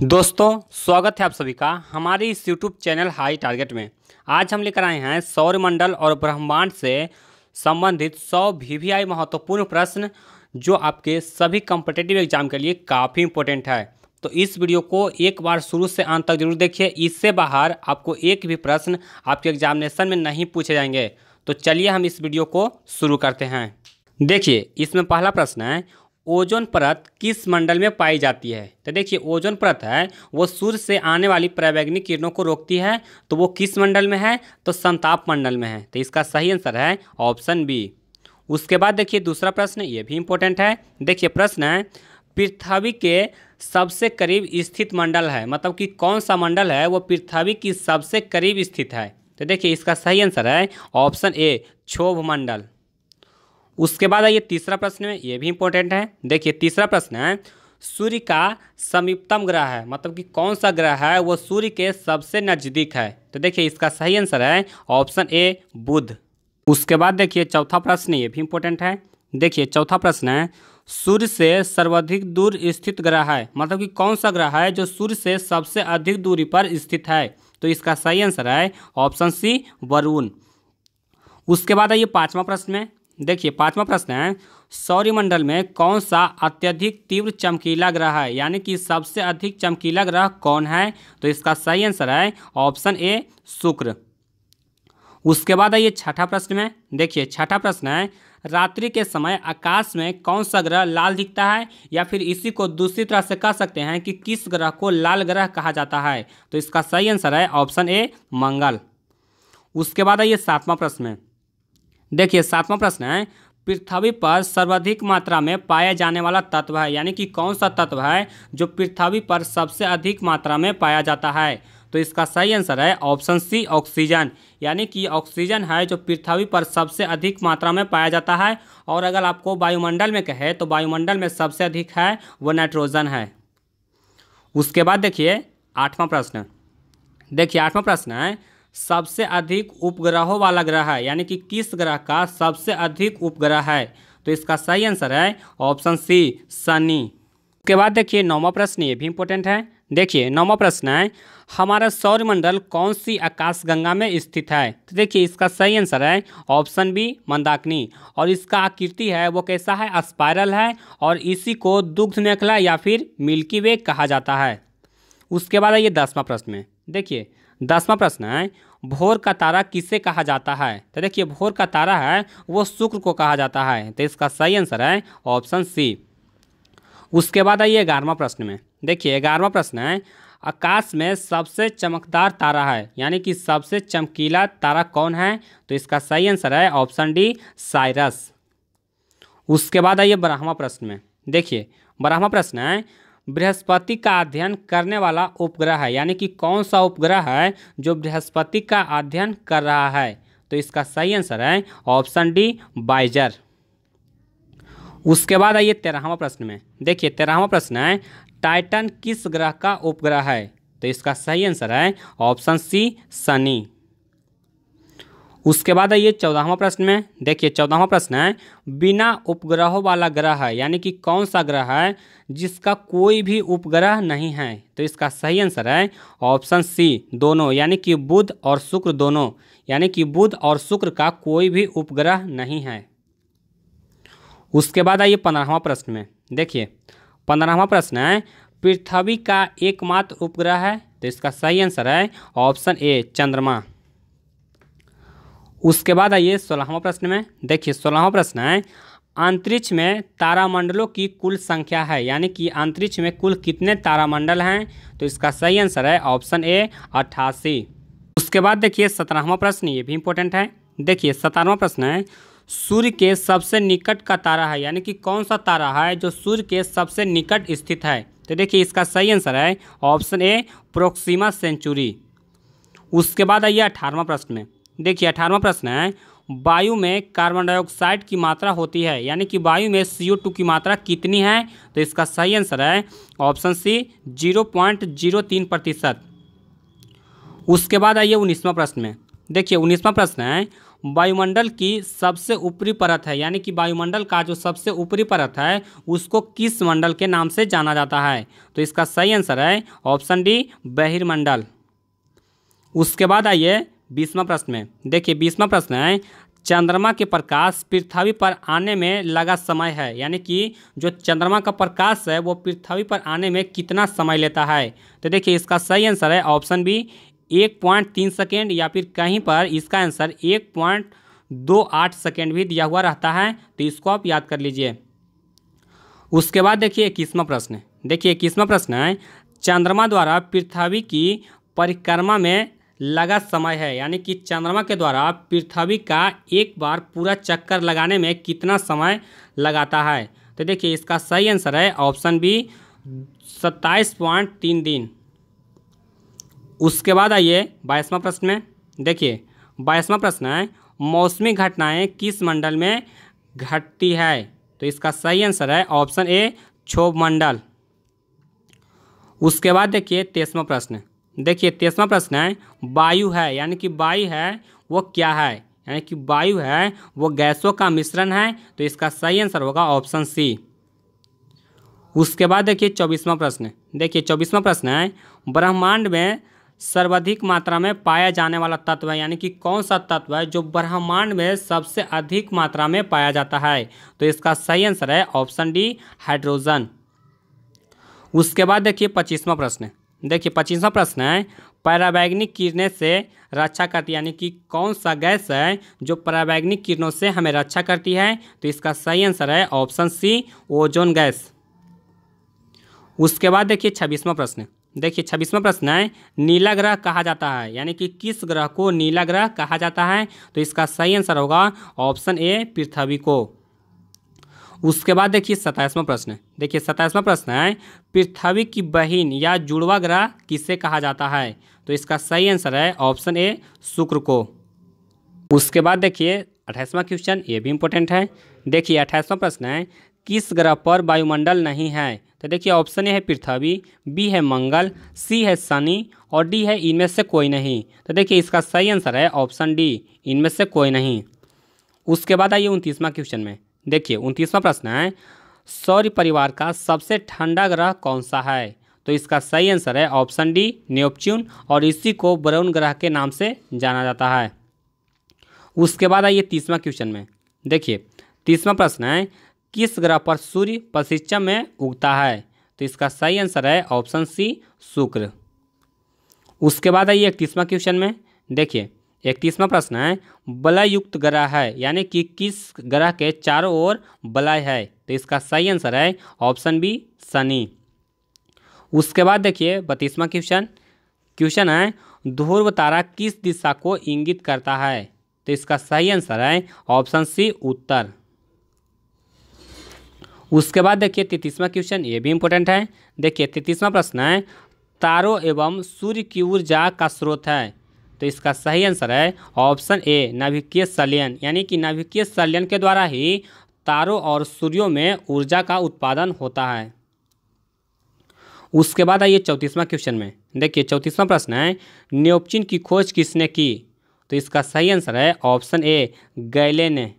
दोस्तों स्वागत है आप सभी का हमारे इस YouTube चैनल हाई टारगेट में। आज हम लेकर आए हैं सौरमंडल और ब्रह्मांड से संबंधित 100 VVI महत्वपूर्ण प्रश्न जो आपके सभी कॉम्पिटिटिव एग्जाम के लिए काफ़ी इंपॉर्टेंट है। तो इस वीडियो को एक बार शुरू से अंत तक जरूर देखिए। इससे बाहर आपको एक भी प्रश्न आपके एग्जामिनेशन में नहीं पूछे जाएंगे। तो चलिए हम इस वीडियो को शुरू करते हैं। देखिए इसमें पहला प्रश्न है, ओजोन परत किस मंडल में पाई जाती है। तो देखिए ओजोन परत है वो सूर्य से आने वाली पराबैंगनी किरणों को रोकती है। तो वो किस मंडल में है, तो संताप मंडल में है। तो इसका सही आंसर है ऑप्शन बी। उसके बाद देखिए दूसरा प्रश्न, ये भी इंपॉर्टेंट है। देखिए प्रश्न है, पृथ्वी के सबसे करीब स्थित मंडल है, मतलब कि कौन सा मंडल है वो पृथ्वी की सबसे करीब स्थित है। तो देखिए इसका सही आंसर है ऑप्शन ए, क्षोभ मंडल। उसके बाद आइए तीसरा प्रश्न में, ये भी इंपॉर्टेंट है। देखिए तीसरा प्रश्न है, सूर्य का समीपतम ग्रह है, मतलब कि कौन सा ग्रह है वो सूर्य के सबसे नज़दीक है। तो देखिए इसका सही आंसर है ऑप्शन ए, बुध। उसके बाद देखिए चौथा प्रश्न, ये भी इंपॉर्टेंट है। देखिए चौथा प्रश्न है, सूर्य से सर्वाधिक दूर स्थित ग्रह है, मतलब कि कौन सा ग्रह है जो सूर्य से सबसे अधिक दूरी पर स्थित है। तो इसका सही आंसर है ऑप्शन सी, वरुण। उसके बाद आइए पाँचवा प्रश्न में। देखिए पांचवा प्रश्न है, सौरमंडल में कौन सा अत्यधिक तीव्र चमकीला ग्रह है, यानी कि सबसे अधिक चमकीला ग्रह कौन है। तो इसका सही आंसर है ऑप्शन ए, शुक्र। उसके बाद आइए छठा प्रश्न में। देखिए छठा प्रश्न है, रात्रि के समय आकाश में कौन सा ग्रह लाल दिखता है, या फिर इसी को दूसरी तरह से कह सकते हैं कि किस ग्रह को लाल ग्रह कहा जाता है। तो इसका सही आंसर है ऑप्शन ए, मंगल। उसके बाद आइए सातवां प्रश्न में। देखिए सातवां प्रश्न है, पृथ्वी पर सर्वाधिक मात्रा में पाया जाने वाला तत्व है, यानी कि कौन सा तत्व है जो पृथ्वी पर सबसे अधिक मात्रा में पाया जाता है। तो इसका सही आंसर है ऑप्शन सी, ऑक्सीजन। यानी कि ऑक्सीजन है जो पृथ्वी पर सबसे अधिक मात्रा में पाया जाता है। और अगर आपको वायुमंडल में कहे तो वायुमंडल में सबसे अधिक है वो नाइट्रोजन है। उसके बाद देखिए आठवां प्रश्न। देखिए आठवां प्रश्न है, सबसे अधिक उपग्रहों वाला ग्रह है, यानी कि किस ग्रह का सबसे अधिक उपग्रह है। तो इसका सही आंसर है ऑप्शन सी, शनि। उसके बाद देखिए नौवां प्रश्न, ये भी इंपॉर्टेंट है। देखिए नौवां प्रश्न है, हमारा सौरमंडल कौन सी आकाशगंगा में स्थित है। तो देखिए इसका सही आंसर है ऑप्शन बी, मंदाकिनी। और इसका आकृति है वो कैसा है, स्पाइरल है, और इसी को दुग्ध मेखला या फिर मिल्की वे कहा जाता है। उसके बाद आइए 10वां प्रश्न में। देखिए 10वां प्रश्न है, भोर का तारा किसे कहा जाता है। तो देखिए भोर का तारा है वो शुक्र को कहा जाता है। तो इसका सही आंसर है ऑप्शन सी। उसके बाद आइए 11वां प्रश्न में। देखिए 11वां प्रश्न है, आकाश में सबसे चमकदार तारा है, यानी कि सबसे चमकीला तारा कौन है। तो इसका सही आंसर है ऑप्शन डी, साइरस। उसके बाद आइए 12वां प्रश्न में। देखिए 12वां प्रश्न है, बृहस्पति का अध्ययन करने वाला उपग्रह है, यानी कि कौन सा उपग्रह है जो बृहस्पति का अध्ययन कर रहा है। तो इसका सही आंसर है ऑप्शन डी, वायेजर। उसके बाद आइए 13वां प्रश्न में। देखिए 13वां प्रश्न है, टाइटन किस ग्रह का उपग्रह है। तो इसका सही आंसर है ऑप्शन सी, शनि। उसके बाद आइए 14वां प्रश्न में। देखिए 14वां प्रश्न है, बिना उपग्रहों वाला ग्रह है, यानी कि कौन सा ग्रह है जिसका कोई भी उपग्रह नहीं है। तो इसका सही आंसर है ऑप्शन सी, दोनों, यानी कि बुध और शुक्र दोनों, यानी कि बुध और शुक्र का कोई भी उपग्रह नहीं है। उसके बाद आइए 15वां प्रश्न में। देखिए 15वां प्रश्न है, पृथ्वी का एकमात्र उपग्रह है। तो इसका सही आंसर है ऑप्शन ए, चंद्रमा। उसके बाद आइए 16वां प्रश्न में। देखिए 16वां प्रश्न है, अंतरिक्ष में तारामंडलों की कुल संख्या है, यानी कि अंतरिक्ष में कुल कितने तारामंडल हैं। तो इसका सही आंसर है ऑप्शन ए, 88। उसके बाद देखिए 17वां प्रश्न, ये भी इंपॉर्टेंट है। देखिए 17वां प्रश्न है, सूर्य के सबसे निकट का तारा है, यानी कि कौन सा तारा है जो सूर्य के सबसे निकट स्थित है। तो देखिए इसका सही आंसर है ऑप्शन ए, प्रोक्सिमा सेंचुरी। उसके बाद आइए 18वां प्रश्न में। देखिए 18वां प्रश्न है, वायु में कार्बन डाइऑक्साइड की मात्रा होती है, यानी कि वायु में CO2 की मात्रा कितनी है। तो इसका सही आंसर है ऑप्शन सी, 0.03%। उसके बाद आइए 19वां प्रश्न में। देखिए 19वां प्रश्न है, वायुमंडल की सबसे ऊपरी परत है, यानी कि वायुमंडल का जो सबसे ऊपरी परत है उसको किस मंडल के नाम से जाना जाता है? तो इसका सही आंसर है ऑप्शन डी, बहिर्मंडल। उसके बाद आइए 20वां प्रश्न में। देखिए 20वां प्रश्न है, चंद्रमा के प्रकाश पृथ्वी पर आने में लगा समय है, यानी कि जो चंद्रमा का प्रकाश है वो पृथ्वी पर आने में कितना समय लेता है? तो देखिए इसका सही आंसर है ऑप्शन बी, 1.3 सेकेंड, या फिर कहीं पर इसका आंसर 1.28 सेकेंड भी दिया हुआ रहता है, तो इसको आप याद कर लीजिए। उसके बाद देखिए 21वां प्रश्न। देखिए 21वां प्रश्न है, चंद्रमा द्वारा पृथ्वी की परिक्रमा में लगा समय है, यानी कि चंद्रमा के द्वारा पृथ्वी का एक बार पूरा चक्कर लगाने में कितना समय लगाता है? तो देखिए इसका सही आंसर है ऑप्शन बी, 27.3 दिन। उसके बाद आइए 22वां प्रश्न में। देखिए 22वां प्रश्न है, मौसमी घटनाएं किस मंडल में घटती है? तो इसका सही आंसर है ऑप्शन ए, क्षोभ मंडल। उसके बाद देखिए 23वां प्रश्न। देखिए 23वां प्रश्न है, वायु है, यानी कि वायु है वो क्या है? यानी कि वायु है वो गैसों का मिश्रण है, तो इसका सही आंसर होगा ऑप्शन सी। उसके बाद देखिए 24वां प्रश्न। देखिए 24वां प्रश्न है, ब्रह्मांड में सर्वाधिक मात्रा में पाया जाने वाला तत्व है, यानी कि कौन सा तत्व है जो ब्रह्मांड में सबसे अधिक मात्रा में पाया जाता है? तो इसका सही आंसर है ऑप्शन डी, हाइड्रोजन। उसके बाद देखिए 25वां प्रश्न। देखिए 25वां प्रश्न है, पराबैंगनी किरणें से रक्षा करती है, यानी कि कौन सा गैस है जो पराबैंगनी किरणों से हमें रक्षा करती है? तो इसका सही आंसर है ऑप्शन सी, ओजोन गैस। उसके बाद देखिए 26वां प्रश्न। देखिए 26वां प्रश्न है, नीला ग्रह कहा जाता है, यानी कि किस ग्रह को नीला ग्रह कहा जाता है? तो इसका सही आंसर होगा ऑप्शन ए, पृथ्वी को। उसके बाद देखिए 27वां प्रश्न। देखिए 27वां प्रश्न है, पृथ्वी की बहिन या जुड़वा ग्रह किसे कहा जाता है? तो इसका सही आंसर है ऑप्शन ए, शुक्र को। उसके बाद देखिए 28वां क्वेश्चन, ये भी इंपॉर्टेंट है। देखिए 28वां प्रश्न है, किस ग्रह पर वायुमंडल नहीं है? तो देखिए ऑप्शन ए है पृथ्वी, बी है मंगल, सी है शनि और डी है इनमें से कोई नहीं। तो देखिए इसका सही आंसर है ऑप्शन डी, इनमें से कोई नहीं। उसके बाद आइए 29वां क्वेश्चन में। देखिए 29वां प्रश्न है, सौर परिवार का सबसे ठंडा ग्रह कौन सा है? तो इसका सही आंसर है ऑप्शन डी, नेपच्यून, और इसी को ब्राउन ग्रह के नाम से जाना जाता है। उसके बाद आइए 30वां क्वेश्चन में। देखिए 30वां प्रश्न है, किस ग्रह पर सूर्य पश्चिम में उगता है? तो इसका सही आंसर है ऑप्शन सी, शुक्र। उसके बाद आइए 31वां क्वेश्चन में। देखिए 31वां प्रश्न है, वलय युक्त ग्रह है, यानी कि किस ग्रह के चारों ओर वलय है? तो इसका सही आंसर है ऑप्शन बी, शनि। उसके बाद देखिए 32वां क्वेश्चन है, ध्रुव तारा किस दिशा को इंगित करता है? तो इसका सही आंसर है ऑप्शन सी, उत्तर। उसके बाद देखिए 33वां क्वेश्चन, ये भी इंपॉर्टेंट है। देखिए 33वां प्रश्न है, तारों एवं सूर्य की ऊर्जा का स्रोत है? तो इसका सही आंसर है ऑप्शन ए, नाभिकीय संलयन, यानी कि नाभिकीय संलयन के द्वारा ही तारों और सूर्यों में ऊर्जा का उत्पादन होता है। उसके बाद आइए 34वां क्वेश्चन में। देखिए 34वां प्रश्न है, नेपच्यून की खोज किसने की? तो इसका सही आंसर है ऑप्शन ए, गैले ने।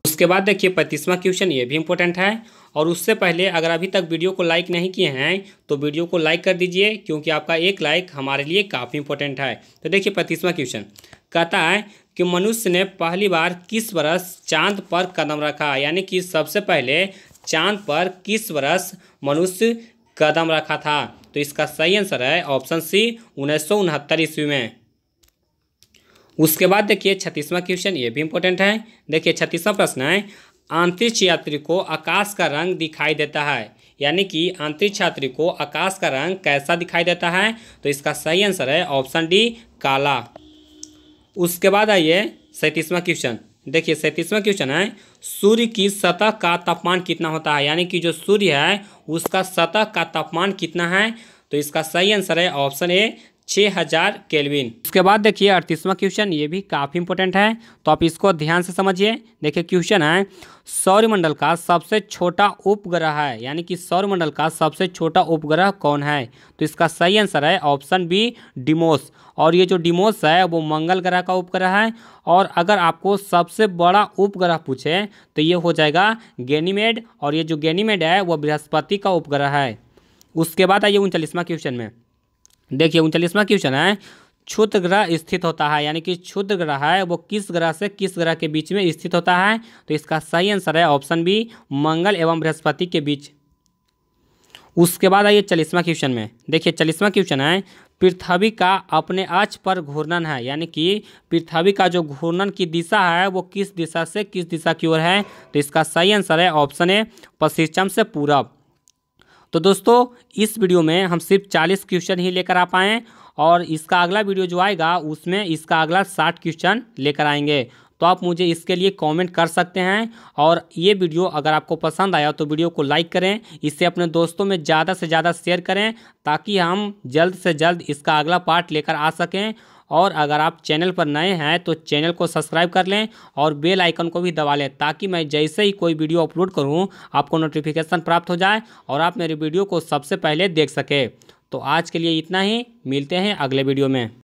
उसके बाद देखिए 35वां क्वेश्चन, ये भी इंपॉर्टेंट है। और उससे पहले अगर अभी तक वीडियो को लाइक नहीं किए हैं तो वीडियो को लाइक कर दीजिए, क्योंकि आपका एक लाइक हमारे लिए काफ़ी इंपॉर्टेंट है। तो देखिए 35वां क्वेश्चन कहता है कि मनुष्य ने पहली बार किस वर्ष चांद पर कदम रखा? यानी कि सबसे पहले चांद पर किस वर्ष मनुष्य कदम रखा था? तो इसका सही आंसर है ऑप्शन सी, 1969 ईस्वी में। उसके बाद देखिए 36वां क्वेश्चन, ये भी इंपॉर्टेंट है। देखिए 36वां प्रश्न है, अंतरिक्ष यात्री को आकाश का रंग दिखाई देता है, यानी कि अंतरिक्ष यात्री को आकाश का रंग कैसा दिखाई देता है? तो इसका सही आंसर है ऑप्शन डी, काला। उसके बाद आइए 37वां क्वेश्चन। देखिए 37वां क्वेश्चन है, सूर्य की सतह का तापमान कितना होता है? यानी कि जो सूर्य है उसका सतह का तापमान कितना है? तो इसका सही आंसर है ऑप्शन ए, 6000 केल्विन। उसके बाद देखिए 38वां क्वेश्चन, ये भी काफ़ी इंपॉर्टेंट है, तो आप इसको ध्यान से समझिए। देखिए क्वेश्चन है, सौरमंडल का सबसे छोटा उपग्रह है, यानी कि सौरमंडल का सबसे छोटा उपग्रह कौन है? तो इसका सही आंसर है ऑप्शन बी, डिमोस। और ये जो डिमोस है वो मंगल ग्रह का उपग्रह है। और अगर आपको सबसे बड़ा उपग्रह पूछे तो ये हो जाएगा गैनीमेड, और ये जो गैनीमेड है वो बृहस्पति का उपग्रह है। उसके बाद आइए 39वां क्वेश्चन में। देखिए 39वां क्वेश्चन है, क्षुद्र ग्रह स्थित होता है, यानी कि क्षुद्र ग्रह है वो किस ग्रह से किस ग्रह के बीच में स्थित होता है? तो इसका सही आंसर है ऑप्शन बी, मंगल एवं बृहस्पति के बीच। उसके बाद आइए 40वां क्वेश्चन में। देखिए 40वां क्वेश्चन है, पृथ्वी का अपने अक्ष पर घूर्णन है, यानी कि पृथ्वी का जो घूर्णन की दिशा है वो किस दिशा से किस दिशा की ओर है? तो इसका सही आंसर है ऑप्शन ए, पश्चिम से पूरब। तो दोस्तों इस वीडियो में हम सिर्फ 40 क्वेश्चन ही लेकर आ पाएँ, और इसका अगला वीडियो जो आएगा उसमें इसका अगला 60 क्वेश्चन लेकर आएंगे। तो आप मुझे इसके लिए कमेंट कर सकते हैं, और ये वीडियो अगर आपको पसंद आया तो वीडियो को लाइक करें, इससे अपने दोस्तों में ज़्यादा से ज़्यादा शेयर करें, ताकि हम जल्द से जल्द इसका अगला पार्ट लेकर आ सकें। और अगर आप चैनल पर नए हैं तो चैनल को सब्सक्राइब कर लें और बेल आइकन को भी दबा लें, ताकि मैं जैसे ही कोई वीडियो अपलोड करूं आपको नोटिफिकेशन प्राप्त हो जाए और आप मेरे वीडियो को सबसे पहले देख सकें। तो आज के लिए इतना ही, मिलते हैं अगले वीडियो में।